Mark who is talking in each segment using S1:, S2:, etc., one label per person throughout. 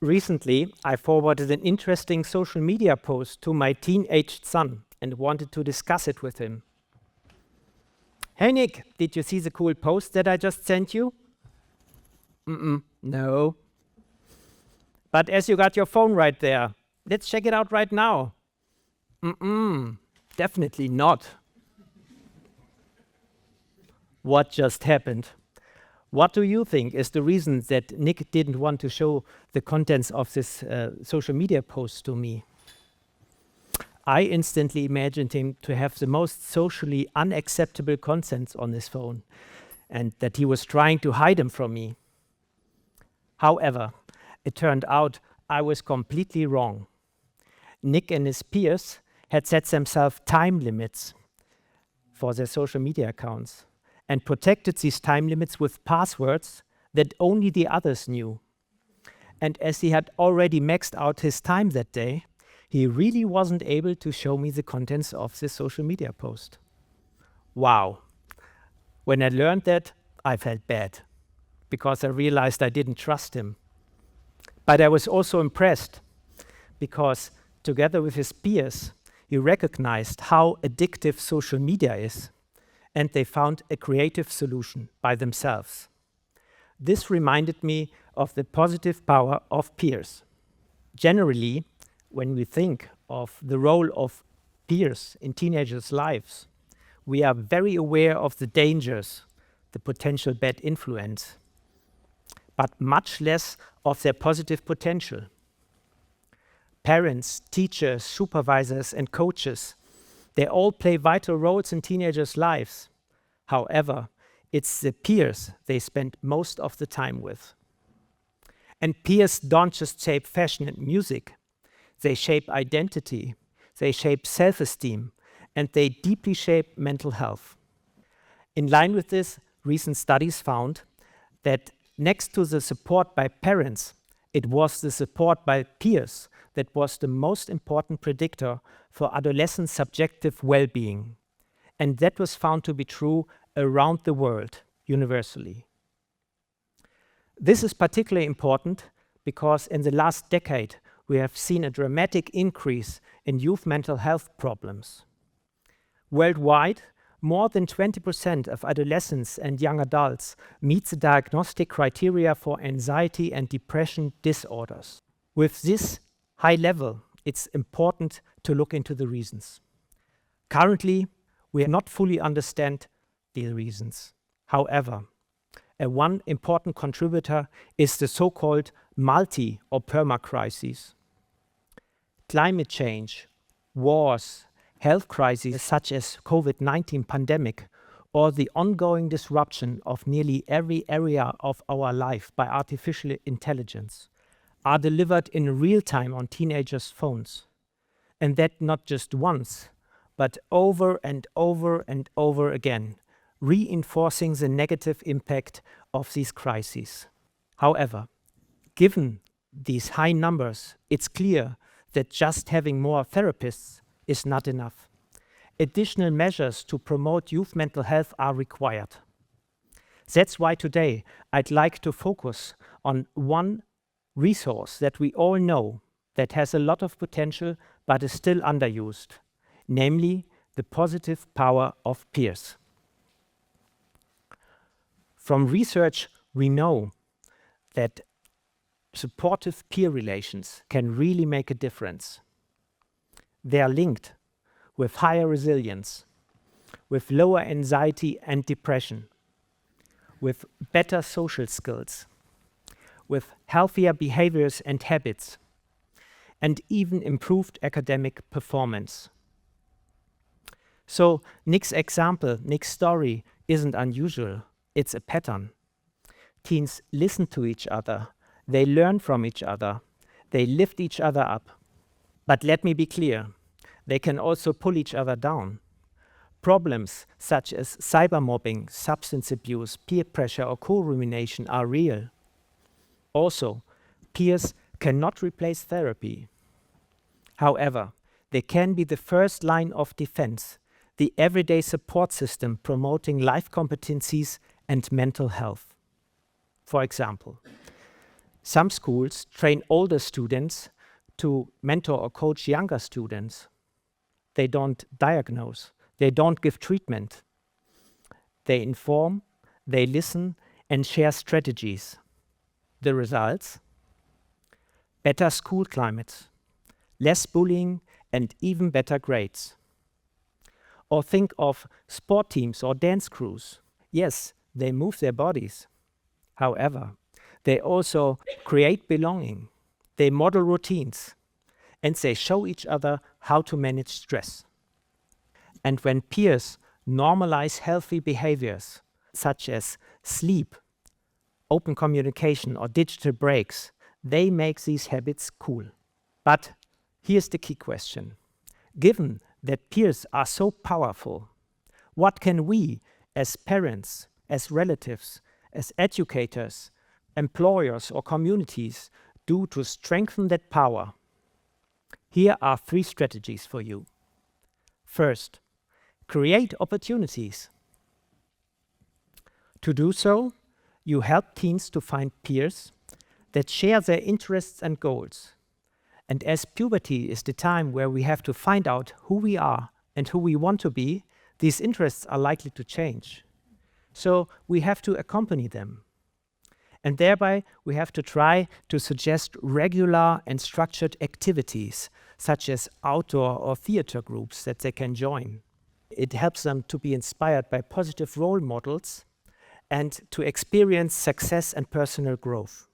S1: Recently, I forwarded an interesting social media post to my teenaged son and wanted to discuss it with him. Hey Nick, did you see the cool post that I just sent you? No. But as you got your phone right there, let's check it out right now. Definitely not. What just happened? What do you think is the reason that Nick didn't want to show the contents of this social media post to me? I instantly imagined him to have the most socially unacceptable contents on his phone and that he was trying to hide them from me. However, it turned out I was completely wrong. Nick and his peers had set themselves time limits for their social media accounts and protected these time limits with passwords that only the others knew. And as he had already maxed out his time that day, he really wasn't able to show me the contents of this social media post. Wow. When I learned that, I felt bad because I realized I didn't trust him. But I was also impressed because together with his peers, he recognized how addictive social media is, and they found a creative solution by themselves. This reminded me of the positive power of peers. Generally, when we think of the role of peers in teenagers' lives, we are very aware of the dangers, the potential bad influence, but much less of their positive potential. Parents, teachers, supervisors, and coaches, they all play vital roles in teenagers' lives. However, it's the peers they spend most of the time with. And peers don't just shape fashion and music. They shape identity, they shape self-esteem, and they deeply shape mental health. In line with this, recent studies found that next to the support by parents, it was the support by peers that was the most important predictor for adolescent subjective well-being. And that was found to be true around the world, universally. This is particularly important because in the last decade, we have seen a dramatic increase in youth mental health problems. Worldwide, more than 20% of adolescents and young adults meet the diagnostic criteria for anxiety and depression disorders. With this high level, it's important to look into the reasons. Currently, we do not fully understand the reasons. However, one important contributor is the so-called multi- or perma-crises. Climate change, wars, health crises such as COVID-19 pandemic, or the ongoing disruption of nearly every area of our life by artificial intelligence are delivered in real time on teenagers' phones. And that not just once, but over and over and over again, reinforcing the negative impact of these crises. However, given these high numbers, it's clear that just having more therapists is not enough. Additional measures to promote youth mental health are required. That's why today I'd like to focus on one resource that we all know that has a lot of potential but is still underused, namely the positive power of peers. From research, we know that supportive peer relations can really make a difference. They are linked with higher resilience, with lower anxiety and depression, with better social skills, with healthier behaviors and habits, and even improved academic performance. So Nick's example, Nick's story, isn't unusual. It's a pattern. Teens listen to each other. They learn from each other. They lift each other up. But let me be clear, they can also pull each other down. Problems such as cybermobbing, substance abuse, peer pressure, or co-rumination are real. Also, peers cannot replace therapy. However, they can be the first line of defense, the everyday support system promoting life competencies and mental health. For example, Some schools train older students to mentor or coach younger students. They don't diagnose, they don't give treatment. They inform, they listen, and share strategies. The results? Better school climates, less bullying, and even better grades. Or think of sport teams or dance crews. Yes, they move their bodies. However, they also create belonging. They model routines, and they show each other how to manage stress. And when peers normalize healthy behaviors, such as sleep, open communication, or digital breaks, they make these habits cool. But here's the key question. Given that peers are so powerful, what can we, as parents, as relatives, as educators, employers, or communities do to strengthen that power? Here are 3 strategies for you. First, create opportunities. To do so, you help teens to find peers that share their interests and goals. And as puberty is the time where we have to find out who we are and who we want to be, these interests are likely to change. So we have to accompany them. And thereby, we have to try to suggest regular and structured activities, such as outdoor or theater groups that they can join. It helps them to be inspired by positive role models and to experience success and personal growth.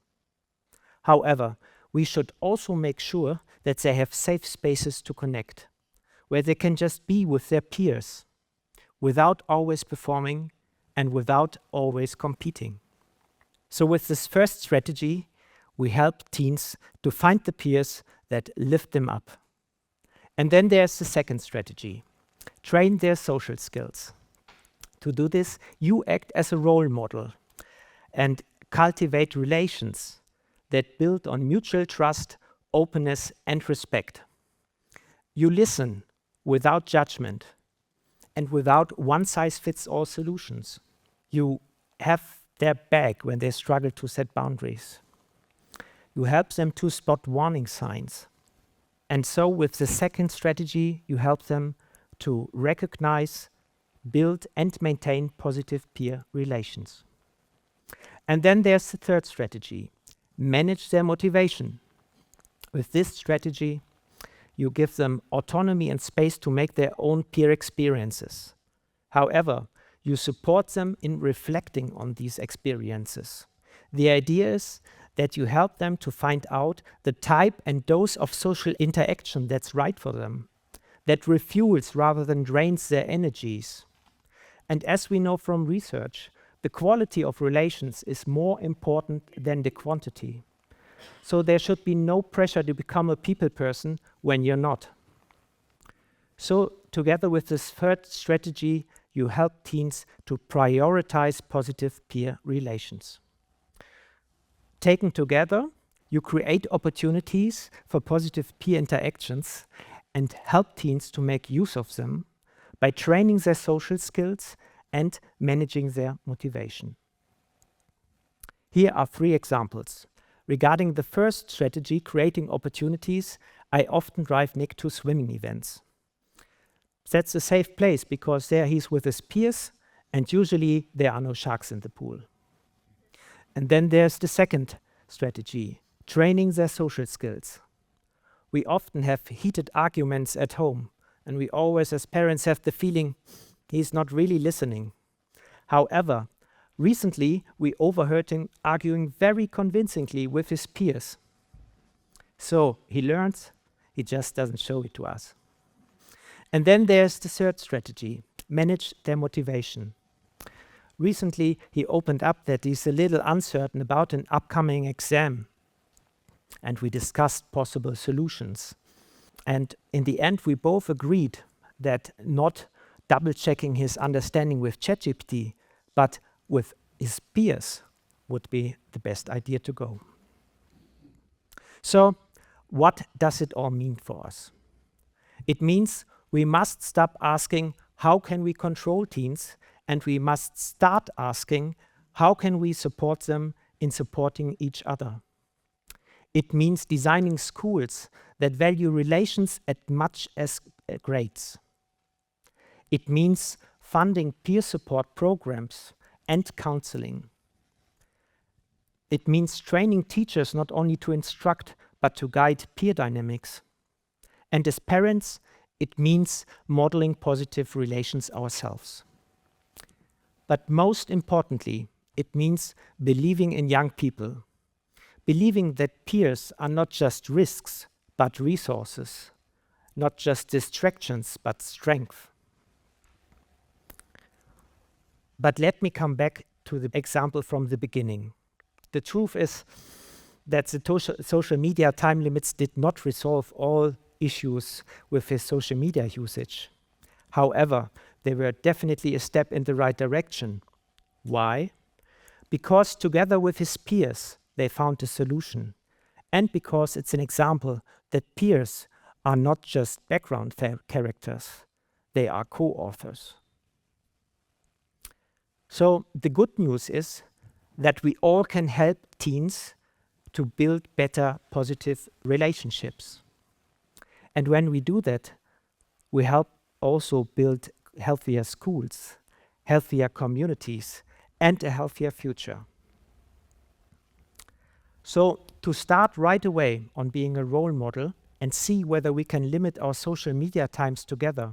S1: However, we should also make sure that they have safe spaces to connect, where they can just be with their peers, without always performing and without always competing. So with this first strategy, we help teens to find the peers that lift them up. And then there's the second strategy. Train their social skills. To do this, you act as a role model and cultivate relations that build on mutual trust, openness, and respect. You listen without judgment and without one-size-fits-all solutions. You have their back when they struggle to set boundaries. You help them to spot warning signs. And so with the second strategy, you help them to recognize, build, and maintain positive peer relations. And then there's the third strategy. Manage their motivation. With this strategy, you give them autonomy and space to make their own peer experiences. However, you support them in reflecting on these experiences. The idea is that you help them to find out the type and dose of social interaction that's right for them, that refuels rather than drains their energies. And as we know from research, the quality of relations is more important than the quantity. So there should be no pressure to become a people person when you're not. So together with this third strategy, you help teens to prioritize positive peer relations. Taken together, you create opportunities for positive peer interactions and help teens to make use of them by training their social skills and managing their motivation. Here are 3 examples. Regarding the first strategy, creating opportunities, I often drive Nick to swimming events. That's a safe place because there he's with his peers and usually there are no sharks in the pool. And then there's the second strategy, training their social skills. We often have heated arguments at home, and we always, as parents, have the feeling he's not really listening. However, recently we overheard him arguing very convincingly with his peers. So he learns, he just doesn't show it to us. And then there's the third strategy, manage their motivation. Recently, he opened up that he's a little uncertain about an upcoming exam, and we discussed possible solutions. And in the end, we both agreed that not double-checking his understanding with ChatGPT, but with his peers would be the best idea to go. So, what does it all mean for us? It means we must stop asking, how can we control teens? And we must start asking, how can we support them in supporting each other? It means designing schools that value relations as much as grades. It means funding peer support programs and counseling. It means training teachers not only to instruct, but to guide peer dynamics. And as parents, it means modeling positive relations ourselves. But most importantly, it means believing in young people, believing that peers are not just risks, but resources, not just distractions, but strength. But let me come back to the example from the beginning. The truth is that the social media time limits did not resolve all issues with his social media usage. However, they were definitely a step in the right direction. Why? Because together with his peers, they found a solution. And because it's an example that peers are not just background characters, they are co-authors. So the good news is that we all can help teens to build better, positive relationships. And when we do that, we help also build healthier schools, healthier communities, and a healthier future. So to start right away on being a role model and see whether we can limit our social media times together,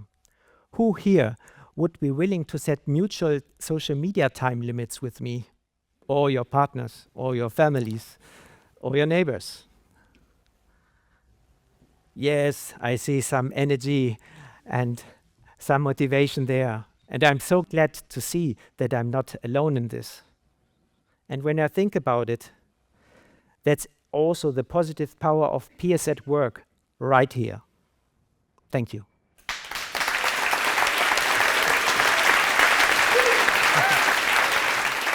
S1: who here would be willing to set mutual social media time limits with me, or your partners, or your families, or your neighbors? Yes, I see some energy and some motivation there. And I'm so glad to see that I'm not alone in this. And when I think about it, that's also the positive power of peers at work right here. Thank you.